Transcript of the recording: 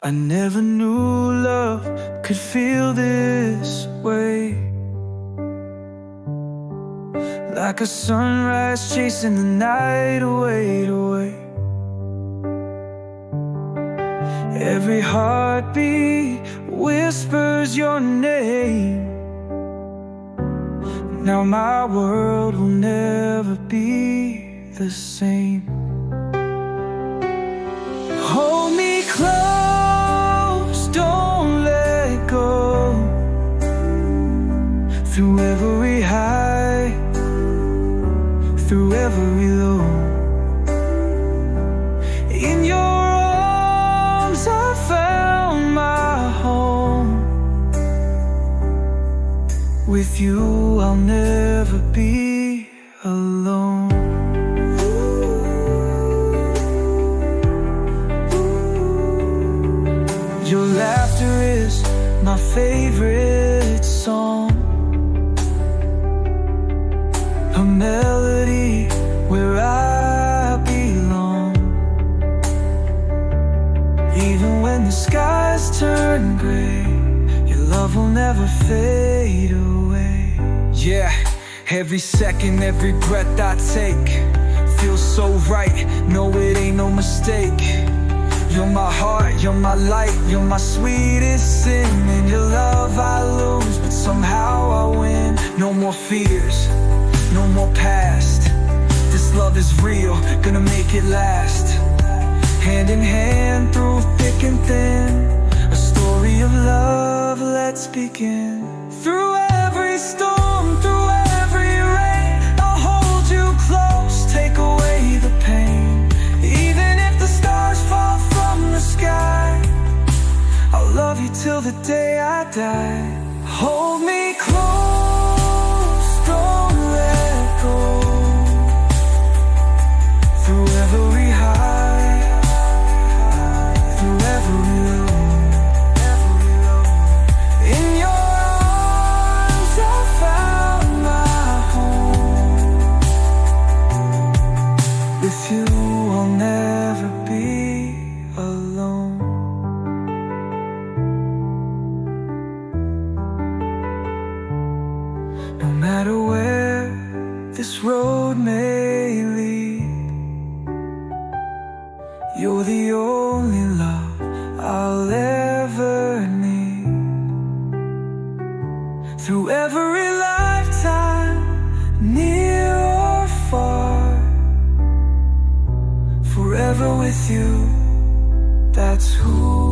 I never knew love could feel this way, like a sunrise chasing the night away. Every heartbeat whispers your name. Now my world will never be the same. Hold me close, don't let go. Through every high, through every low, in your arms I found my home. With you I'll never be alone. Your laughter is my favorite song, a melody where I belong. Even when the skies turn gray, your love will never fade away. Yeah, every second, every breath I take feels so right, no it ain't no mistake. You're my heart, you're my light, you're my sweetest sin. In your love I lose, but somehow I win. No more fears, no more past. This love is real, gonna make it last. Hand in hand through thick and thin, a story of love, let's begin. Through every storm, through every rain, I'll hold you close, take away the pain. Even if the stars fall from the sky, I'll love you till the day I die. Hold me close, don't let go. Through every high, through every low, in your arms I found my home. With you I'll never be alone. No matter where this road may lead, you're the only love I'll ever need. Through every lifetime, near or far, forever with you, that's who